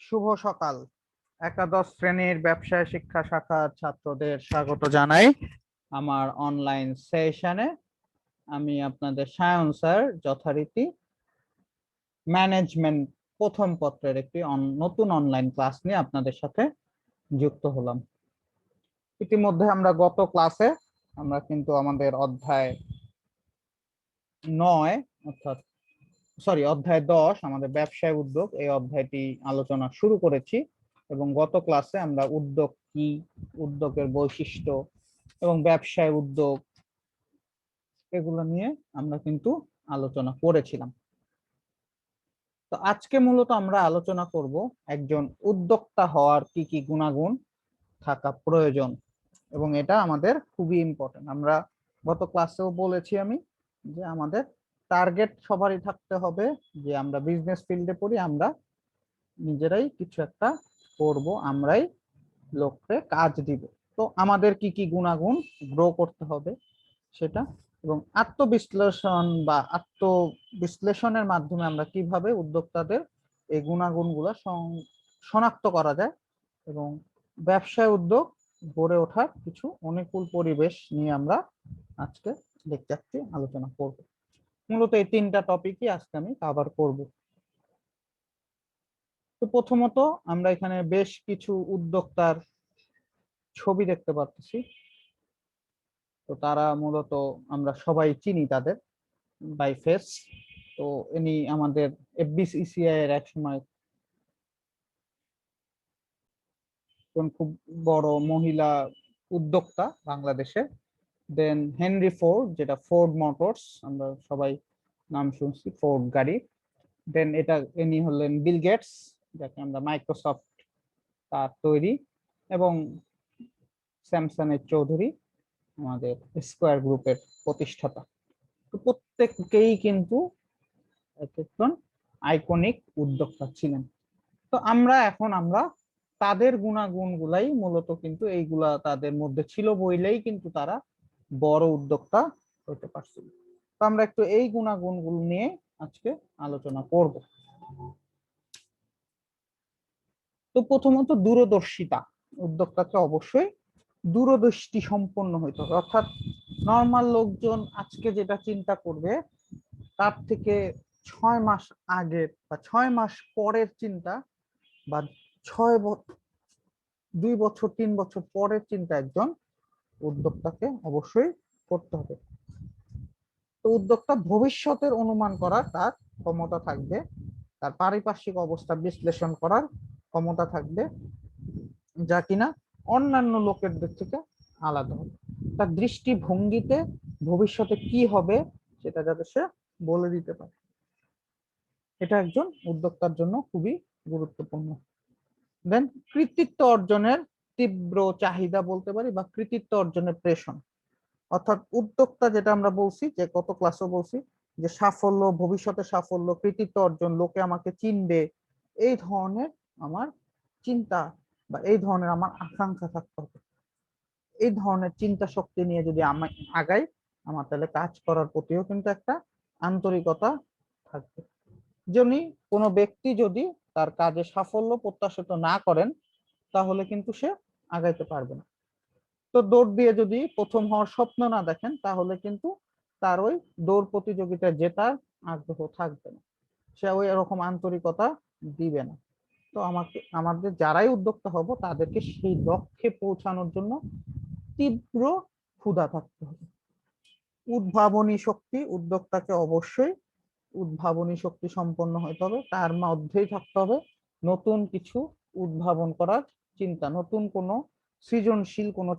শুভ সকাল। একাদশ শ্রেণীর ব্যবসায় শিক্ষা শাখার ছাত্রদের স্বাগত জানাই আমার অনলাইন সেশনে। আমি আপনাদের সায়ন স্যার, যথারীতি ম্যানেজমেন্ট প্রথম পত্রের একটি নতুন অনলাইন ক্লাস নিয়ে আপনাদের সাথে যুক্ত হলাম। ইতিমধ্যে আমরা গত ক্লাসে কিন্তু আমাদের অধ্যায় 9 অর্থাৎ অধ্যায় 10 আমাদের ব্যবসায় উদ্যোগ এই অধ্যায়টি আলোচনা শুরু করেছি এবং গত ক্লাসে আমরা উদ্যোগ কি, উদ্যোগের বৈশিষ্ট্য এবং ব্যবসায় উদ্যোগ এগুলো নিয়ে আমরা কিন্তু আলোচনা করেছিলাম। তো আজকে মূলত আমরা আলোচনা করব একজন উদ্যোক্তা হওয়ার কি কি গুণাগুণ থাকা প্রয়োজন, এবং এটা আমাদের খুবই ইম্পর্টেন্ট। আমরা গত ক্লাসেও বলেছি আমি যে আমাদের টার্গেট সবারই থাকতে হবে যে আমরা বিজনেস ফিল্ডে পড়ি, আমরা নিজেরাই কিছু একটা করব, আমরাই লোককে কাজ দিব। তো আমাদের কি কি গুণাগুণ গ্রো করতে হবে সেটা, এবং আত্মবিশ্লেষণের মাধ্যমে আমরা কিভাবে উদ্যোক্তাদের এই গুণাগুণগুলো শনাক্ত করা যায় এবং ব্যবসায় উদ্যোগ গড়ে ওঠার কিছু অনুকূল পরিবেশ নিয়ে আমরা আজকে লেকচারটি আলোচনা করব। মূলত এই তিনটা টপিকই আজকে আমি কভার করব। তো প্রথমত আমরা এখানে বেশ কিছু উদ্যোক্তার ছবি দেখতে পাচ্ছি। তো তারা মূলত আমরা সবাই চিনি তাদের বাই ফেস। তো ইনি আমাদের এফবিসিসিআই এর এক সময় খুব বড় মহিলা উদ্যোক্তা বাংলাদেশে। দেন হেনরি ফোর্ড, যেটা ফোর্ড মোটরস, আমরা সবাই নাম শুনছি ফোর্ড গাড়ি। দেন ইনি হলেন বিল গেটস, যাকে আমরা মাইক্রোসফট তার তৈরি, এবং স্যামসাং এর চৌধুরী, আমাদের স্কয়ার গ্রুপের প্রতিষ্ঠাতা। তো প্রত্যেককেই কিন্তু একজন আইকনিক উদ্যোক্তা ছিলেন। তো আমরা তাদের গুণাগুণগুলাই মূলত কিন্তু এইগুলা তাদের মধ্যে ছিল বইলেই কিন্তু তারা বড় উদ্যোক্তা হতে পারছিল। তো আমরা একটু এই গুণাগুণগুলো নিয়ে আজকে আলোচনা করব। তো প্রথমত দূরদর্শিতা। উদ্যোক্তাকে অবশ্যই দূরদৃষ্টি সম্পন্ন হইতে হবে, অর্থাৎ নর্মাল লোকজন আজকে যেটা চিন্তা করবে তার থেকে 6 মাস আগে বা 6 মাস পরের চিন্তা, বা 2 বছর 3 বছর পরের চিন্তা একজন উদ্যোক্তাকে অবশ্যই করতে হবে। তো উদ্যোক্তা ভবিষ্যতের অনুমান করার তার ক্ষমতা থাকবে, তার পারিপার্শ্বিক অবস্থা বিশ্লেষণ করার ক্ষমতা থাকবে, যা কিনা অন্যান্য লোকেদের থেকে আলাদা হবে। তার দৃষ্টিভঙ্গিতে ভবিষ্যতে কি হবে সেটা যাতে সে বলে দিতে পারে, এটা একজন উদ্যোক্তার জন্য খুবই গুরুত্বপূর্ণ। দেন কৃতিত্ব অর্জনের তীব্র চাহিদা বলতে পারি, বা কৃতিত্ব অর্জনের প্রেশন। অর্থাৎ উদ্যোক্তা, যেটা আমরা বলছি যে গত ক্লাসও বলছি, যে সাফল্য, ভবিষ্যতে সাফল্য, কৃতিত্ব অর্জন, লোকে আমাকে চিনবে, এই ধরনের আমার চিন্তা বা এই ধরনের আমার আকাঙ্ক্ষা থাকতে হবে। এই ধরনের চিন্তা শক্তি নিয়ে যদি আমি আগাই, আমার তাহলে কাজ করার প্রতিও কিন্তু একটা আন্তরিকতা থাকবে। যিনি কোনো ব্যক্তি যদি তার কাজে সাফল্য প্রত্যাশিত না করেন, তাহলে কিন্তু সে আগাইতে পারবে না। তো দৌড় দিয়ে যদি প্রথম হওয়ার স্বপ্ন না দেখেন, তাহলে কিন্তু তার ওই দৌড় প্রতিযোগিতায় জেতার আগ্রহ থাকবে না, সে ওই এরকম আন্তরিকতা দিবে না। তো আমাদের যারাই উদ্যোক্তা হব তাদেরকে সেই লক্ষ্যে পৌঁছানোর জন্য তীব্র ক্ষুধা থাকতে হবে। উদ্ভাবনী শক্তি, উদ্যোক্তাকে অবশ্যই উদ্ভাবনী শক্তি সম্পন্ন হতে হবে, তার মধ্যেই থাকতে হবে নতুন কিছু উদ্ভাবন করার চিন্তা, নতুন কোনো সৃজনশীল কোনো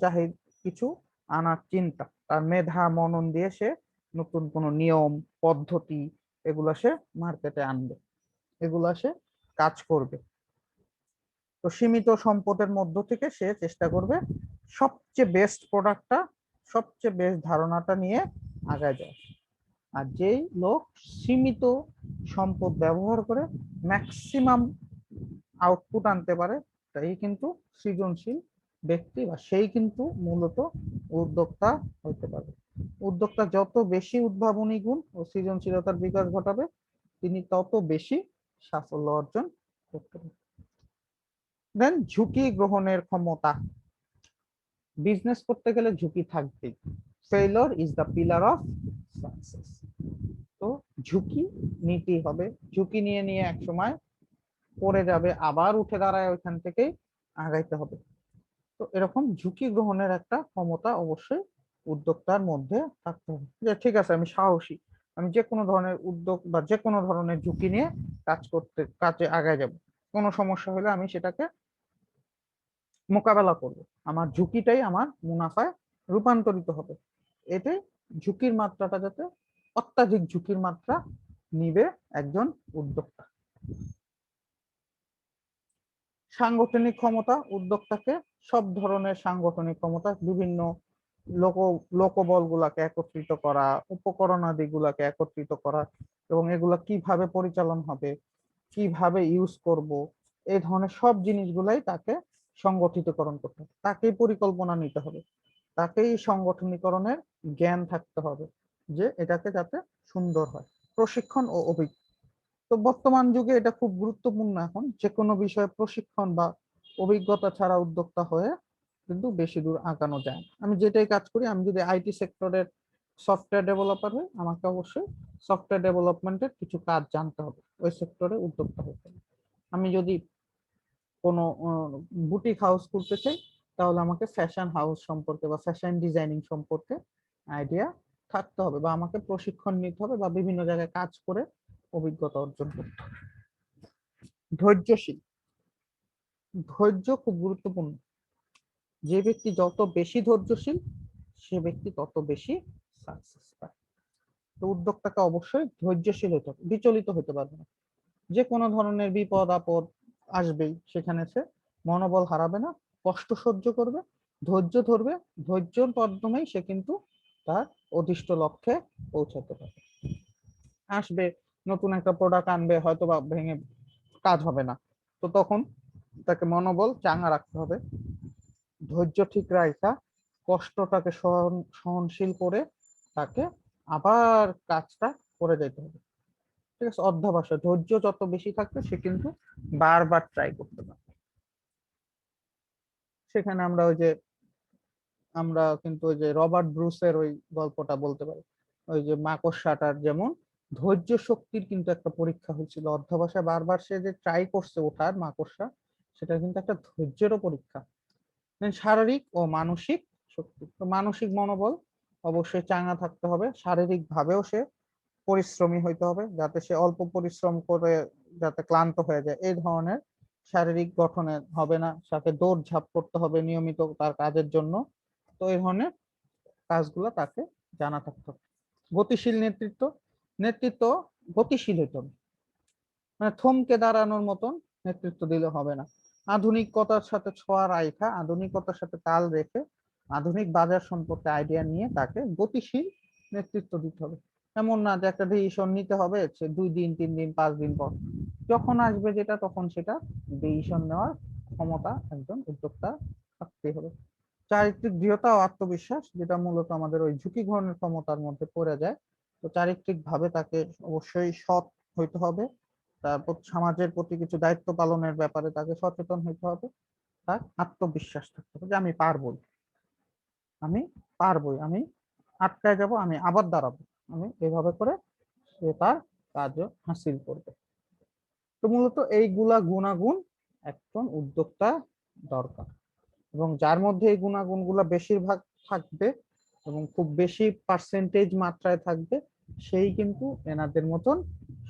কিছু আনার চিন্তা। তার মেধা মনন দিয়ে সে নতুন কোনো নিয়ম পদ্ধতি এগুলো সে মার্কেটে আনবে, এগুলা সে কাজ করবে। তো সীমিত সম্পদের মধ্য থেকে সে চেষ্টা করবে সবচেয়ে বেস্ট প্রোডাক্টটা, সবচেয়ে বেস্ট ধারণাটা নিয়ে আগায় যায়। আর যেই লোক সীমিত সম্পদ ব্যবহার করে ম্যাক্সিমাম আউটপুট আনতে পারে, তাই কিন্তু সৃজনশীল ব্যক্তি, বা সেই কিন্তু মূলত উদ্যোক্তা হতে পারে। উদ্যোক্তা যত বেশি উদ্ভাবনী গুণ ও সৃজনশীলতার বিকাশ ঘটাবে, তিনি তত বেশি সাফল্য অর্জন করতে পারবেন। দেন ঝুঁকি গ্রহণের ক্ষমতা। বিজনেস করতে গেলে ঝুঁকি থাকবেই। Failure is the pillar of success. তো ঝুঁকি নিতেই হবে, ঝুঁকি নিয়ে নিয়ে এক সময় পড়ে যাবে, আবার উঠে দাঁড়ায় ওইখান থেকেই আগাইতে হবে। তো এরকম ঝুঁকি গ্রহণের একটা ক্ষমতা অবশ্যই উদ্যোক্তার মধ্যে থাকতে হবে, যে ঠিক আছে আমি সাহসী, আমি যে কোনো ধরনের উদ্যোগ বা যে কোনো ধরনের ঝুঁকি নিয়ে কাজে আগায় যাব। কোনো সমস্যা হলে আমি সেটাকে মোকাবেলা করব, আমার ঝুঁকিটাই আমার মুনাফায় রূপান্তরিত হবে। এটাই ঝুঁকির মাত্রাটা যাতে অত্যাধিক ঝুঁকির মাত্রা নিবে একজন উদ্যোক্তা। সাংগঠনিক ক্ষমতা, উদ্যোক্তাকে সব ধরনের সাংগঠনিক ক্ষমতা, বিভিন্ন লোক লোকবল গুলাকে একত্রিত করা, উপকরণ আদি গুলাকে একত্রিত করা, এবং এগুলা কিভাবে পরিচালন হবে, কিভাবে ইউজ করব, এই ধরনের সব জিনিসগুলাই তাকে সংগঠিতকরণ করতে হবে, তাকেই পরিকল্পনা নিতে হবে, তাকেই সংগঠনীকরণের জ্ঞান থাকতে হবে, যে এটাকে যাতে সুন্দর হয়। প্রশিক্ষণ ও অভিজ্ঞতা, তো বর্তমান যুগে এটা খুব গুরুত্বপূর্ণ এখন, যে কোনো বিষয়ে প্রশিক্ষণ বা অভিজ্ঞতা ছাড়া উদ্যোক্তা হয়ে কিন্তু বেশি দূর আগানো যায় না। আমি যেটাই কাজ করি, আমি যদি আইটি সেক্টরের সফটওয়্যার ডেভেলপার হই, আমাকে অবশ্যই সফটওয়্যার ডেভেলপমেন্টের কিছু কাজ জানতে হবে, ওই সেক্টরে উদ্যোক্তা হতে হবে। আমি যদি কোনো বুটিক হাউস খুলতে চাই, তাহলে আমাকে ফ্যাশন হাউস সম্পর্কে বা ফ্যাশন ডিজাইনিং সম্পর্কে আইডিয়া থাকতে হবে, বা আমাকে প্রশিক্ষণ নিতে হবে, বা বিভিন্ন জায়গায় কাজ করে অভিজ্ঞতা অর্জন করতে হবে। ধৈর্যশীল, ধৈর্য খুব গুরুত্বপূর্ণ। যে ব্যক্তি যত বেশি ধৈর্যশীল, সে ব্যক্তি তত বেশি সাকসেস পায়। তো উদ্যোক্তাকে অবশ্যই ধৈর্যশীল হতে হবে, বিচলিত হতে পারবে না। যে কোনো ধরনের বিপদ আপদ আসবেই, সেখানে সে মনোবল হারাবে না, কষ্ট সহ্য করবে, ধৈর্য ধরবে, ধৈর্যের মাধ্যমেই সে কিন্তু তার অদিষ্ট লক্ষ্যে পৌঁছাতে পারবে। আসবে, নতুন একটা প্রোডাক্ট আনবে, হয়তো বা ভেঙে কাজ হবে না, তো তখন তাকে মনোবল চাঙ্গা রাখতে হবে, ধৈর্য ঠিক রাখা, কষ্টটাকে সহনশীল করে তাকে আবার কাজটা করে যেতে হবে। ঠিক আছে, অধ্যবসায়, ধৈর্য যত বেশি থাকবে সে কিন্তু বারবার ট্রাই করতে পারবে। সেখানে আমরা কিন্তু ওই যে রবার্ট ব্রুসের ওই গল্পটা বলতে পারি, ওই যে মাকড়সাটার যেমন ধৈর্য শক্তির কিন্তু একটা পরীক্ষা হয়েছিল, অধ্যবসায় বারবার সে যে ট্রাই করছে ওঠার মাকড়সা, সেটা কিন্তু একটা ধৈর্যেরও পরীক্ষা। শারীরিক ও মানসিক শক্তি, তো মানসিক মনোবল অবশ্যই চাঙ্গা থাকতে হবে, শারীরিক ভাবেও সে পরিশ্রমী হইতে হবে, যাতে সে অল্প পরিশ্রম করে যাতে ক্লান্ত হয়ে যায় এই ধরনের শারীরিক গঠনে হবে না, তাকে দৌড়ঝাঁপ করতে হবে নিয়মিত তার কাজের জন্য। তো এই ধরনের কাজগুলো তাকে জানা থাকতে হবে। গতিশীল নেতৃত্ব, নেতৃত্ব গতিশীল হইতে হবে, মানে থমকে দাঁড়ানোর মতন নেতৃত্ব দিলে হবে না। আধুনিকতার সাথে ছোঁয়া রাখা, আধুনিকতার সাথে তাল রেখে, আধুনিক বাজার সম্পর্কে আইডিয়া নিয়ে তাকে গতিশীল নেতৃত্ব দিতে হবে। এমন না যে একটা ডিসিশন নিতে হবে সে 2 দিন 3 দিন 5 দিন পর, যখন আসবে যেটা তখন সেটা ডিসিশন নেওয়ার ক্ষমতা একজন উদ্যোক্তা থাকতে হবে। চারিত্রিক দৃঢ়তা ও আত্মবিশ্বাস, যেটা মূলত আমাদের ওই ঝুঁকি গ্রহণের ক্ষমতার মধ্যে পড়ে যায়। তো চারিত্রিক ভাবে তাকে অবশ্যই সৎ হইতে হবে, তারপর সমাজের প্রতি কিছু দায়িত্ব পালনের ব্যাপারে তাকে সচেতন হইতে হবে, তার আত্মবিশ্বাস থাকতে হবে যে আমি পারবই, আমি পারবই, আমি আটকায় যাব, আমি আবার দাঁড়াবো, আমি এভাবে করে সে তার কাজও হাসিল করবে। তো মূলত এইগুলা গুণাগুণ একজন উদ্যোক্তা দরকার, এবং যার মধ্যে এই গুণাগুণগুলো বেশিরভাগ থাকবে এবং খুব বেশি পার্সেন্টেজ মাত্রায় থাকবে, সেই কিন্তু এনাদের মতন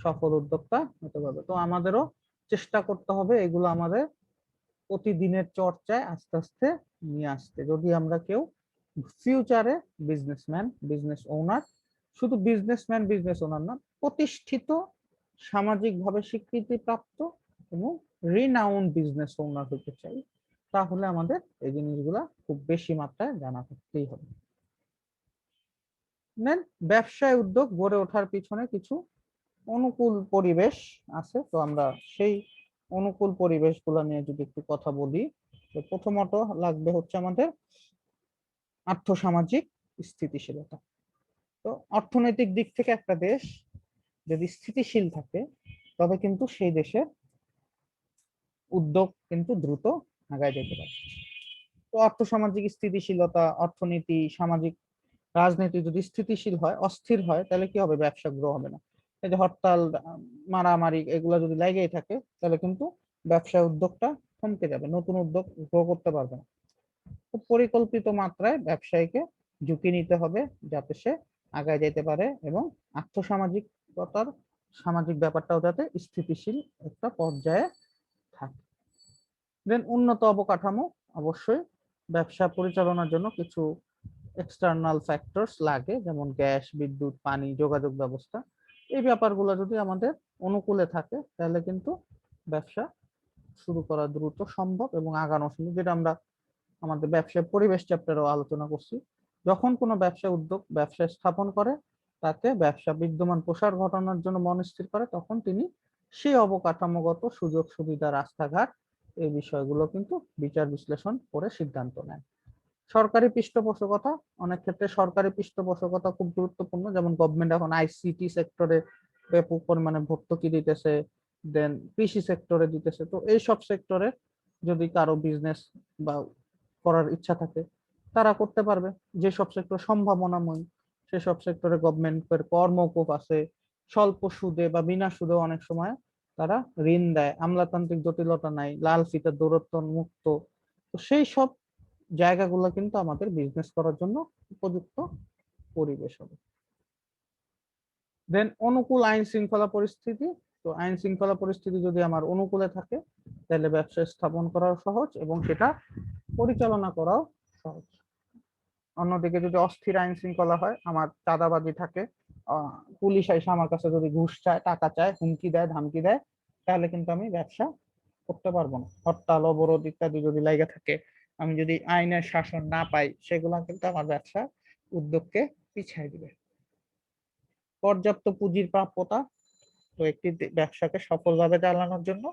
সফল উদ্যোক্তা হতে পারবে। তো আমাদেরও চেষ্টা করতে হবে এগুলো আমাদের প্রতিদিনের চর্চায় আস্তে আস্তে নিয়ে আসতে, যদি আমরা কেউ ফিউচারে বিজনেসম্যান, বিজনেস ওনার, শুধু বিজনেসম্যান বিজনেস ওনার না, প্রতিষ্ঠিত, সামাজিকভাবে স্বীকৃতিপ্রাপ্ত এবং রিনাউন্ড বিজনেস ওনার হতে চাই, তাহলে আমাদের এই জিনিসগুলা খুব বেশি মাত্রায় জানা থাকতেই হবে। দেন ব্যবসায় উদ্যোগ গড়ে ওঠার পিছনে কিছু অনুকূল পরিবেশ আছে, তো আমরা সেই অনুকূল পরিবেশগুলো নিয়ে যদি একটু কথা বলি, তো প্রথমত লাগবে হচ্ছে আমাদের আর্থসামাজিক স্থিতিশীলতা। তো অর্থনৈতিক দিক থেকে একটা দেশ যদি স্থিতিশীল থাকে, তবে কিন্তু সেই দেশের উদ্যোগ কিন্তু দ্রুত আগায় যেতে পারে। তো আর্থসামাজিক স্থিতিশীলতা, অর্থনীতি, সামাজিক রাজনীতি যদি স্থিতিশীল হয়, অস্থির হয়, তাহলে কি হবে? ব্যবসা গ্রো হবে না। এই যে হরতাল, মারামারি এগুলা যদি লেগেই থাকে, তাহলে কিন্তু ব্যবসা উদ্যোগটা থমকে যাবে, নতুন উদ্যোগ গ্রো করতে পারবে না। তো পরিকল্পিত মাত্রায় ব্যবসায়ীকে ঝুঁকি নিতে হবে, যাতে সে আগায় যেতে পারে এবং আর্থসামাজিকতার সামাজিক ব্যাপারটাও যাতে স্থিতিশীল একটা পর্যায়ে থাকে। দেন উন্নত অবকাঠামো, অবশ্যই ব্যবসা পরিচালনার জন্য কিছু এক্সটার্নাল ফ্যাক্টরস লাগে, যেমন গ্যাস, বিদ্যুৎ, পানি, যোগাযোগ ব্যবস্থা। এই ব্যাপারগুলো যদি আমাদের অনুকূলে থাকে, তাহলে কিন্তু ব্যবসা শুরু করা দ্রুত সম্ভব এবং আগানো সম্ভব, যেটা আমরা আমাদের ব্যবসায় পরিবেশ চ্যাপ্টারও আলোচনা করছি। যখন কোনো ব্যবসা উদ্যোগ ব্যবসা স্থাপন করে, তাকে ব্যবসা বিদ্যমান প্রসার ঘটানোর জন্য মনস্থির করে, তখন তিনি সেই অবকাঠামোগত সুযোগ সুবিধা, রাস্তাঘাট, এই বিষয়গুলো কিন্তু বিচার বিশ্লেষণ করে সিদ্ধান্ত নেন। সরকারি পৃষ্ঠপোষকতা, অনেক ক্ষেত্রে সরকারি পৃষ্ঠপোষকতা খুব গুরুত্বপূর্ণ, যেমন গভর্নমেন্ট এখন আইসিটি সেক্টরে ব্যাপক পরিমাণে ভর্তুকি দিতেছে, দেন কৃষি সেক্টরে দিতেছে। তো এই সব সেক্টরে যদি কারো বিজনেস বা করার ইচ্ছা থাকে, তারা করতে পারবে। যেসব সেক্টর সম্ভাবনাময়, সেসব সেক্টরে গভর্নমেন্টের কর্মকূপ আছে, স্বল্প সুদে বা বিনা সুদে অনেক সময় তারা ঋণ দেয়, আমলাতান্ত্রিক জটিলতা নাই, লাল ফিতে দূরত্ব মুক্ত। তো সেই সব জায়গাগুলো কিন্তু আমাদের বিজনেস করার জন্য উপযুক্ত পরিবেশ হবে। দেন অনুকূল আইন শৃঙ্খলা পরিস্থিতি। তো আইন শৃঙ্খলা পরিস্থিতি যদি আমার অনুকূলে থাকে, তাহলে ব্যবসা স্থাপন করাও সহজ এবং সেটা পরিচালনা করাও সহজ। অন্যদিকে যদি অস্থির আইন শৃঙ্খলা হয়, আমার চাঁদাবাজি থাকে, পুলিশ এসে আমার কাছে যদি ঘুষ চায়, টাকা চায়, হুমকি দেয়, ধামকি দেয়, তাহলে কিন্তু আমি ব্যবসা করতে পারবো না। হরতাল, অবরোধ ইত্যাদি যদি লাইগা থাকে, আমি যদি আইনের শাসন না পাই, সেগুলা কিন্তু আমার ব্যবসা উদ্যোগকে পিছাই দিবে। পর্যাপ্ত পুঁজির প্রাপ্যতা। তো একটি ব্যবসাকে সফলভাবে চালানোর জন্য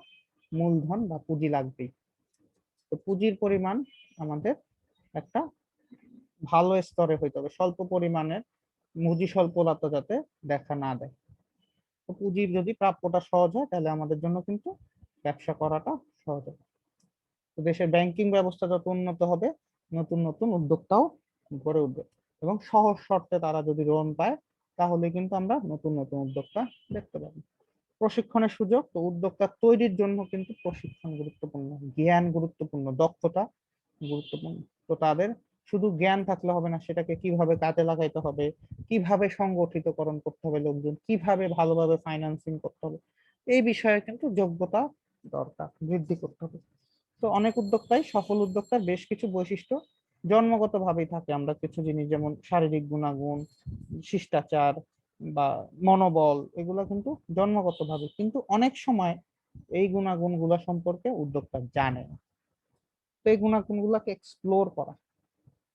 মূলধন বা পুঁজি লাগবেই। তো পুঁজির পরিমাণ আমাদের একটা ভালো স্তরে হইতে হবে, স্বল্প পরিমাণের পুঁজি স্বল্পতা যাতে দেখা না দেয়। তো পুঁজির যদি প্রাপ্যটা সহজ হয়, তাহলে আমাদের জন্য কিন্তু ব্যবসা করাটা সহজ হবে। তো দেশের ব্যাংকিং ব্যবস্থা যত উন্নত হবে, নতুন নতুন উদ্যোক্তাও গড়ে উঠবে এবং সহজ শর্তে তারা যদি লোন পায়, তাহলে কিন্তু আমরা নতুন নতুন উদ্যোক্তা দেখতে পাবো। প্রশিক্ষণের সুযোগ। তো উদ্যোক্তা তৈরির জন্য কিন্তু প্রশিক্ষণ গুরুত্বপূর্ণ, জ্ঞান গুরুত্বপূর্ণ, দক্ষতা গুরুত্বপূর্ণ। তো তাদের শুধু জ্ঞান থাকলে হবে না, সেটাকে কিভাবে কাজে লাগাইতে হবে, কিভাবে সংগঠিতকরণ করতে হবে লোকজন, কিভাবে ভালোভাবে ফাইন্যান্সিং করতে হবে, এই বিষয়ে কিন্তু যোগ্যতা দরকার, বৃদ্ধি করতে হবে। তো অনেক উদ্যোক্তাই, সফল উদ্যোক্তার বেশ কিছু বৈশিষ্ট্য জন্মগত ভাবেই থাকে। আমরা কিছু জিনিস যেমন শারীরিক গুণাগুণ, শিষ্টাচার বা মনোবল, এগুলো কিন্তু জন্মগত ভাবে, কিন্তু অনেক সময় এই গুণাগুণ গুলা সম্পর্কে উদ্যোক্তা জানে না। তো এই গুণাগুণ গুলাকে এক্সপ্লোর করা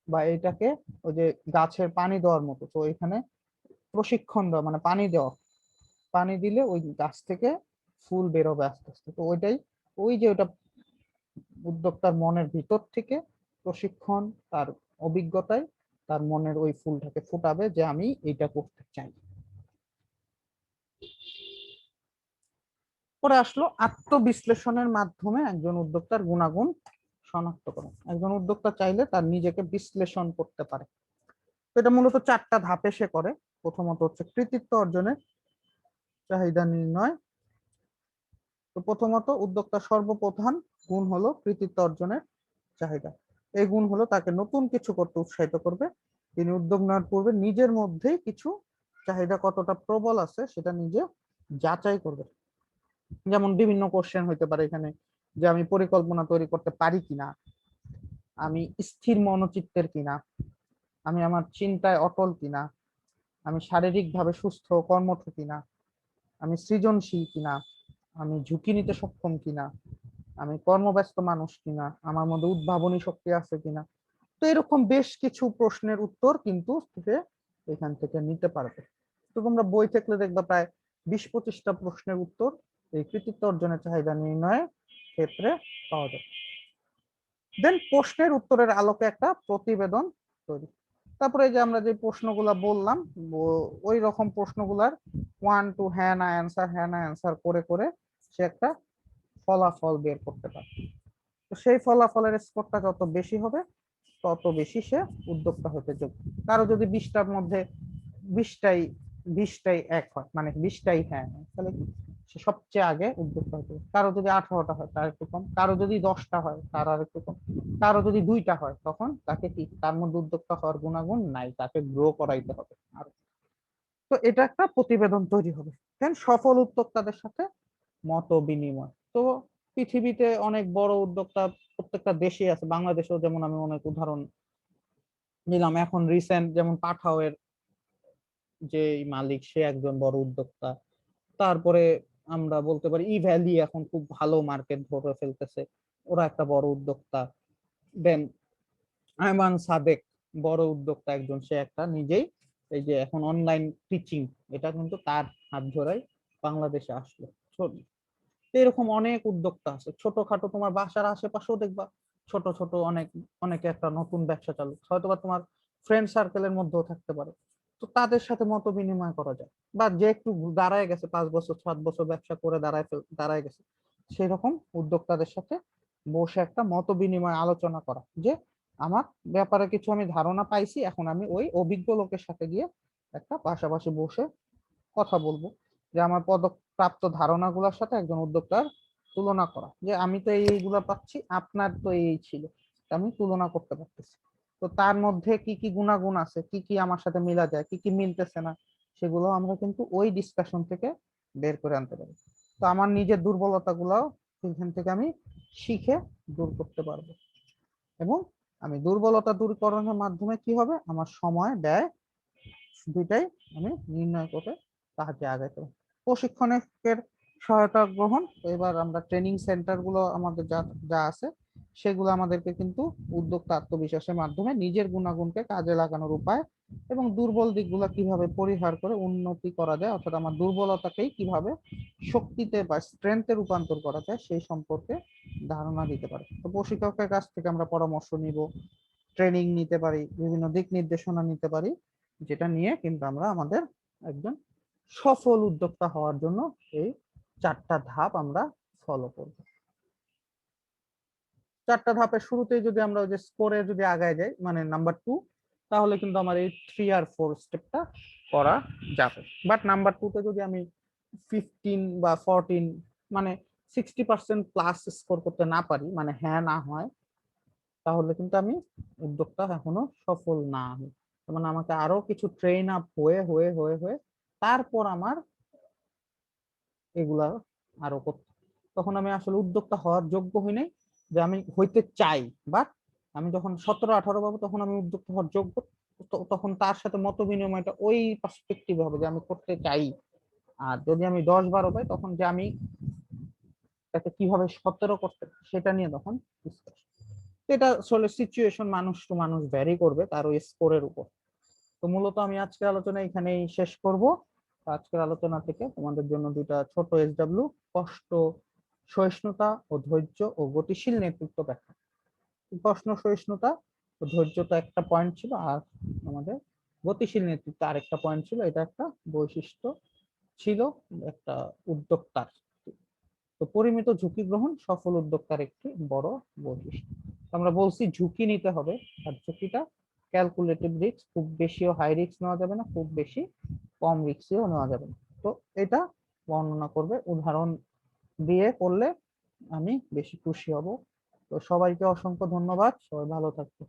বা এটাকে ওই যে গাছের পানি দেওয়ার মতো, তো এখানে প্রশিক্ষণ দেওয়া মানে পানি দেওয়া, পানি দিলে ওই গাছ থেকে ফুল বেরোবে আস্তে আস্তে। তো ওইটাই, ওই যে ওটা উদ্যোক্তার মনের ভিতর থেকে প্রশিক্ষণ, তার অভিজ্ঞতায় তার মনের ওই ফুলটাকে ফুটাবে যে আমি এটা করতে চাই। পরে আসলো আত্মবিশ্লেষণের মাধ্যমে একজন উদ্যোক্তার গুণাগুণ শনাক্ত করে। একজন উদ্যোক্তা চাইলে তার নিজেকে বিশ্লেষণ করতে পারে। তো এটা মূলত 4টা ধাপে সে করে। প্রথমত হচ্ছে কৃতিত্ব অর্জনের চাহিদা নির্ণয়। তো প্রথমত উদ্যোক্তার সর্বপ্রধান গুণ হলো কৃতিত্ব অর্জনের চাহিদা। এই গুণ হলো তাকে নতুন কিছু করতে উৎসাহিত করবে। তিনি উদ্যোগ নেওয়ার পূর্বে নিজের মধ্যেই কিছু চাহিদা কতটা প্রবল আছে সেটা নিজে যাচাই করবে। যেমন বিভিন্ন কোশ্চেন হইতে পারে এখানে, যে আমি পরিকল্পনা তৈরি করতে পারি কিনা, আমি স্থির মনোচিত্তের কিনা, আমি আমার চিন্তায় অটল কিনা, আমি শারীরিকভাবে সুস্থ কর্মঠ কিনা, আমি সৃজনশীল কিনা, আমি ঝুঁকি নিতে সক্ষম কিনা, আমি কর্মব্যস্ত মানুষ কিনা, আমার মধ্যে উদ্ভাবনী শক্তি আছে কিনা। তো এরকম বেশ কিছু প্রশ্নের উত্তর কিন্তু সে এখান থেকে নিতে পারবে। তো তোমরা বই থেকে দেখবা প্রায় 20-25টা প্রশ্নের উত্তর এই কৃতিত্ব অর্জনের চাহিদা নির্ণয়ের ক্ষেত্রে পাওয়া যায়। দেন প্রশ্নের উত্তরের আলোকে একটা প্রতিবেদন তৈরি। তারপরে যে আমরা যে প্রশ্নগুলা বললাম, ওই রকম প্রশ্নগুলার 1 to হ্যাঁ না অ্যান্সার, হ্যাঁ না অ্যান্সার করে করে সে একটা ফলাফল বের করতে পারে। তো সেই ফলাফলের স্কোরটা যত বেশি হবে তত বেশি সে উদ্যোক্তা হতে যোগ্য। কারো যদি 20টার মধ্যে 20টাই 20টাই এক হয়, মানে 20টাই হ্যাঁ, তাহলে কি সে সবচেয়ে আগে উদ্যোক্তা হতে হবে। কারো যদি 18টা হয় তার একটু কম, কারো যদি 10টা হয় তার আর একটু কম, কারো যদি 2টা হয় তখন তাকে কি তার মধ্যে উদ্যোক্তা হওয়ার গুণাগুণ নাই, তাকে গ্রো করাইতে হবে আর। তো এটা একটা প্রতিবেদন তৈরি হবে। দেন সফল উদ্যোক্তাদের সাথে মত বিনিময়। তো পৃথিবীতে অনেক বড় উদ্যোক্তা প্রত্যেকটা দেশে আছে, বাংলাদেশেও যেমন আমি অনেক উদাহরণ নিলাম। এখন রিসেন্ট যেমন পাঠাও এর যে মালিক সে একজন বড় উদ্যোক্তা। তারপরে আমরা বলতে পারি ই ভ্যালি এখন খুব ভালো মার্কেট ধরে ফেলতেছে, ওরা একটা বড় উদ্যোক্তা। দেন আয়মান সাদেক বড় উদ্যোক্তা একজন, সে একটা নিজেই এই যে এখন অনলাইন টিচিং, এটা কিন্তু তার হাত ধরাই বাংলাদেশে আসলো। এরকম অনেক উদ্যোক্তা আছে ছোটখাটো, তোমার বাসার আশেপাশেও দেখবা ছোট ছোট অনেক, অনেকে একটা নতুন ব্যবসা চালু, হয়তোবা তোমার ফ্রেন্ড সার্কেলের মধ্যেও থাকতে পারে। তো তাদের সাথে মত বিনিময় করা যায়, বা যে একটু দাঁড়ায় গেছে 5 বছর 7 বছর ব্যবসা করে দাঁড়ায় গেছে, সেই রকম উদ্যোক্তাদের সাথে বসে একটা মত বিনিময় আলোচনা করা, যে আমার ব্যাপারে কিছু আমি ধারণা পাইছি, এখন আমি ওই অভিজ্ঞ লোকের সাথে গিয়ে একটা পাশাপাশি বসে কথা বলবো, যে আমার প্রাপ্ত ধারণাগুলোর সাথে একজন উদ্যোক্তার তুলনা করা, যে আমি তো এইগুলা পাচ্ছি, আপনার তো এই ছিল, আমি তুলনা করতে পারতেছি। তো তার মধ্যে কি কি গুণাগুণ আছে, কি কি আমার সাথে মিলা যায়, কি কি মিলতেছে না, সেগুলো আমরা কিন্তু ওই ডিসকাশন থেকে বের করে আনতে পারি। তো আমার নিজের দুর্বলতা গুলাও এখান থেকে আমি শিখে দূর করতে পারবো, এবং আমি দুর্বলতা দূরীকরণের মাধ্যমে কি হবে, আমার সময় ব্যয় দুইটাই আমি নির্ণয় করে তাকে আগাইতে হবে। প্রশিক্ষণের সহায়তা গ্রহণ। এবার আমরা ট্রেনিং সেন্টার গুলো আমাদের যা যা আছে সেগুলো আমাদেরকে কিন্তু উদ্যোক্তা আত্মবিশ্বাসের মাধ্যমে নিজের গুণাগুণকে কাজে লাগানোর উপায় এবং দুর্বল দিকগুলো কিভাবে পরিহার করে উন্নতি করা যায়, অর্থাৎ আমার দুর্বলতাকেই কিভাবে শক্তিতে বা স্ট্রেংথে রূপান্তর করা যায় সেই সম্পর্কে ধারণা দিতে পারে। তো প্রশিক্ষকের কাছ থেকে আমরা পরামর্শ নিব, ট্রেনিং নিতে পারি, বিভিন্ন দিক নির্দেশনা নিতে পারি, যেটা নিয়ে কিন্তু আমরা আমাদের একজন সফল উদ্যোক্তা হওয়ার জন্য এই 4টা ধাপ আমরা ফলো করব। 4টা ধাপের শুরুতেই যদি আমরা ওই যে স্কোরে যদি আগায় যাই, মানে নাম্বার 2, তাহলে কিন্তু আমার এই 3 আর 4 স্টেপটা করা যাবে। বাট নাম্বার 2 তে যদি আমি 15 বা 14, মানে 60% প্লাস স্কোর করতে না পারি, মানে হ্যাঁ না হয়, তাহলে কিন্তু আমি উদ্যোক্তা এখনো সফল না আমি, মানে আমাকে আরো কিছু ট্রেন আপ হয়ে হয়ে হয়ে হয়ে তারপর আমার এগুলা আরো করতে, তখন আমি আসলে উদ্যোক্তা হওয়ার যোগ্য হই নাই, যে আমি হইতে চাই, বাট আমি যখন 17-18 পাবো তখন আমি উদ্যোক্তা হওয়ার যোগ্য। তখন তার সাথে মত বিনিময়টা ওই পার্সপেক্টিভে হবে যে আমি করতে চাই। আর যদি আমি 10-12 পাই তখন যে আমি তাকে কিভাবে 17 করতে সেটা নিয়ে তখন ডিসকাশন। এটা আসলে সিচুয়েশন মানুষ টু মানুষ ভ্যারি করবে তার ওই স্কোরের উপর। তো মূলত আমি আজকের আলোচনা এখানেই শেষ করব। আজকের আলোচনা থেকে তোমাদের জন্য দুইটা ছোট এসডব্লিউ: কষ্ট সহিষ্ণুতা ও ধৈর্য ও গতিশীল নেতৃত্ব ব্যাখ্যা। প্রশ্ন সহিষ্ণুতা ও ধৈর্য তো একটা পয়েন্ট ছিল, আর আমাদের গতিশীল নেতৃত্ব আরেকটা পয়েন্ট ছিল, এটা একটা বৈশিষ্ট্য ছিল একটা উদ্যোক্তার। তো পরিমিত ঝুঁকি গ্রহণ সফল উদ্যোক্তার একটি বড় বৈশিষ্ট্য। আমরা বলছি ঝুঁকি নিতে হবে, আর ঝুঁকিটা ক্যালকুলেটিভ রিস্ক, খুব বেশিও হাই রিস্ক নেওয়া যাবে না, খুব বেশি কম রিস্কও নেওয়া যাবে না। তো এটা বর্ণনা করবে, উদাহরণ দিয়ে করলে আমি বেশি খুশি হব। তো সবাইকে অসংখ্য ধন্যবাদ, সবাই ভালো থাকবে।